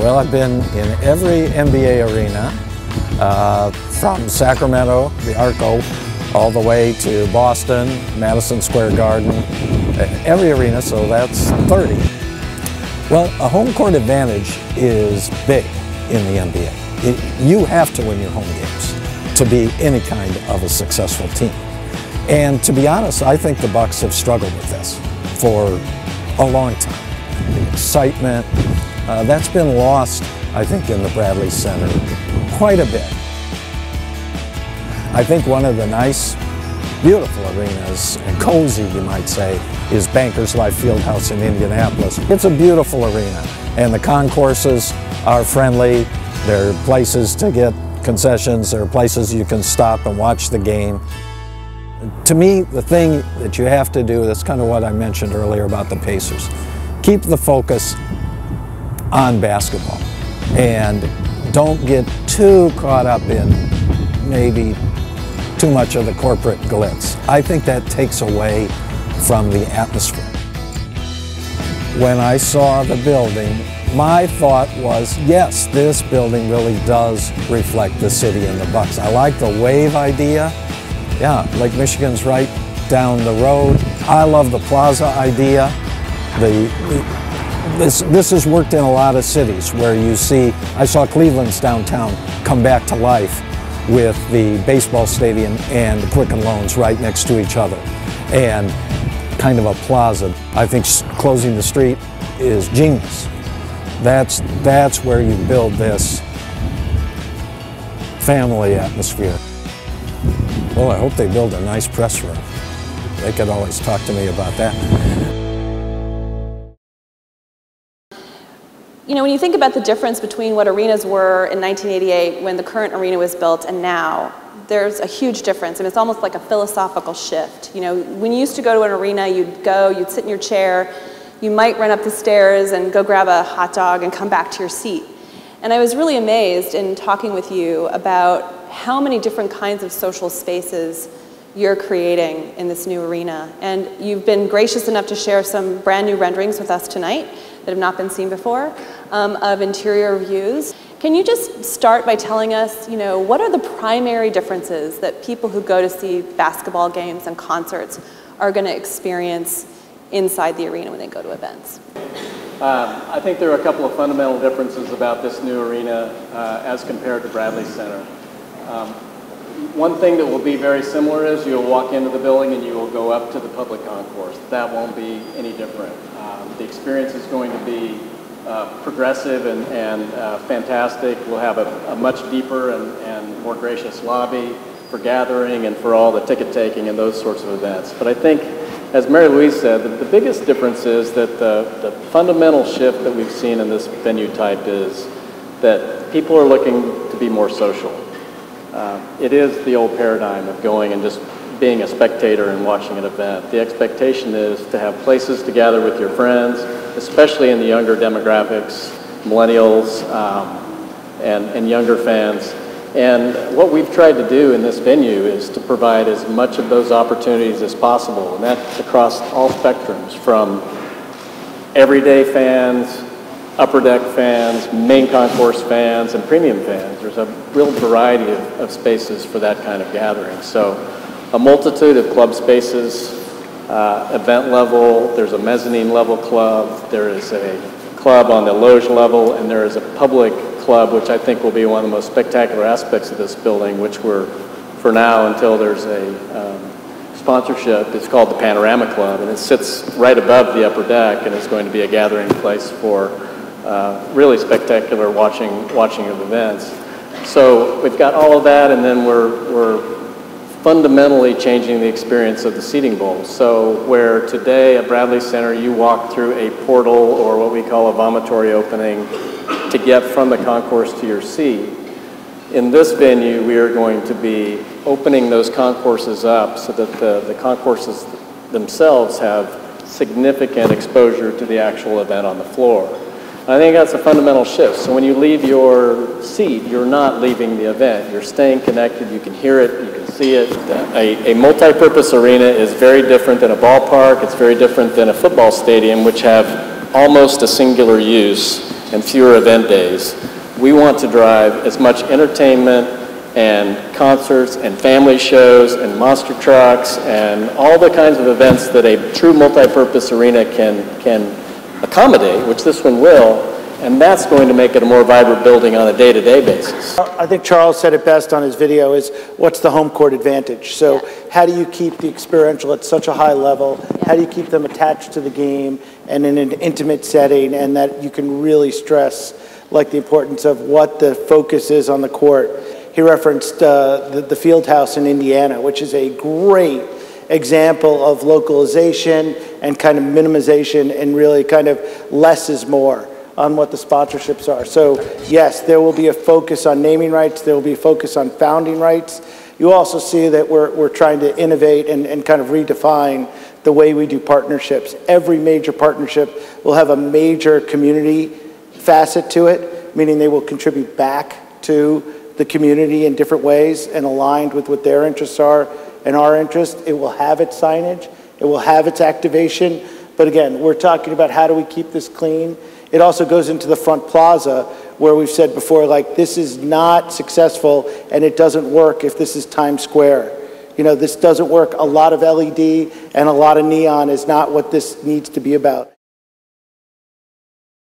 Well, I've been in every NBA arena, from Sacramento, the Arco, all the way to Boston, Madison Square Garden, every arena, so that's 30. Well, a home court advantage is big in the NBA. You have to win your home games to be any kind of a successful team. And to be honest, I think the Bucks have struggled with this for a long time. The excitement, that's been lost, I think, in the Bradley Center quite a bit. I think one of the nice, beautiful arenas, and cozy you might say, is Bankers Life Fieldhouse in Indianapolis. It's a beautiful arena, and the concourses are friendly. There are places to get concessions, there are places you can stop and watch the game. To me, the thing that you have to do, that's kind of what I mentioned earlier about the Pacers. Keep the focus on basketball and don't get too caught up in maybe too much of the corporate glitz. I think that takes away from the atmosphere. When I saw the building, my thought was, yes, this building really does reflect the city and the Bucks. I like the wave idea. Yeah, Lake Michigan's right down the road. I love the plaza idea. This has worked in a lot of cities where you see, I saw Cleveland's downtown come back to life with the baseball stadium and the Quicken Loans right next to each other, and kind of a plaza. I think closing the street is genius. That's where you build this family atmosphere. Well, I hope they build a nice press room. They could always talk to me about that. You know, when you think about the difference between what arenas were in 1988 when the current arena was built and now, there's a huge difference. I mean, it's almost like a philosophical shift. You know, when you used to go to an arena, you'd sit in your chair, you might run up the stairs and go grab a hot dog and come back to your seat. And I was really amazed in talking with you about how many different kinds of social spaces you're creating in this new arena. And you've been gracious enough to share some brand new renderings with us tonight that have not been seen before of interior views. Can you just start by telling us, you know, what are the primary differences that people who go to see basketball games and concerts are going to experience inside the arena when they go to events? I think there are a couple of fundamental differences about this new arena as compared to Bradley Center. One thing that will be very similar is you'll walk into the building and you will go up to the public concourse. That won't be any different. The experience is going to be progressive and fantastic. We'll have a much deeper and more gracious lobby for gathering and for all the ticket taking and those sorts of events. But I think, as Mary Louise said, the biggest difference is that the fundamental shift that we've seen in this venue type is that people are looking to be more social. It is the old paradigm of going and just being a spectator and watching an event. The expectation is to have places to gather with your friends, especially in the younger demographics, millennials and younger fans. And what we've tried to do in this venue is to provide as much of those opportunities as possible, and that's across all spectrums, from everyday fans, upper deck fans, main concourse fans, and premium fans. There's a real variety of spaces for that kind of gathering. So a multitude of club spaces, event level, there's a mezzanine level club, there is a club on the loge level, and there is a public club, which I think will be one of the most spectacular aspects of this building, which we're, for now, until there's a sponsorship, it's called the Panorama Club, and it sits right above the upper deck and is going to be a gathering place for really spectacular watching of events. So we've got all of that, and then we're fundamentally changing the experience of the seating bowl. So where today at Bradley Center you walk through a portal or what we call a vomitory opening to get from the concourse to your seat, in this venue we are going to be opening those concourses up so that the concourses themselves have significant exposure to the actual event on the floor. I think that's a fundamental shift. So when you leave your seat, you're not leaving the event. You're staying connected. You can hear it. You can see it. A multi-purpose arena is very different than a ballpark. It's very different than a football stadium, which have almost a singular use and fewer event days. We want to drive as much entertainment and concerts and family shows and monster trucks and all the kinds of events that a true multi-purpose arena can accommodate, which this one will, and that's going to make it a more vibrant building on a day-to-day basis. I think Charles said it best on his video is, what's the home court advantage? So how do you keep the experiential at such a high level? How do you keep them attached to the game and in an intimate setting, and that you can really stress like the importance of what the focus is on the court? He referenced the field house in Indiana, which is a great example of localization and kind of minimization and really kind of less is more on what the sponsorships are. So yes, there will be a focus on naming rights. There will be a focus on founding rights. You also see that we're trying to innovate and kind of redefine the way we do partnerships. Every major partnership will have a major community facet to it, meaning they will contribute back to the community in different ways and aligned with what their interests are and our interests. It will have its signage, it will have its activation, but again, we're talking about how do we keep this clean. It also goes into the front plaza where we've said before, like, this is not successful and it doesn't work if this is Times Square. You know, this doesn't work. A lot of LED and a lot of neon is not what this needs to be about.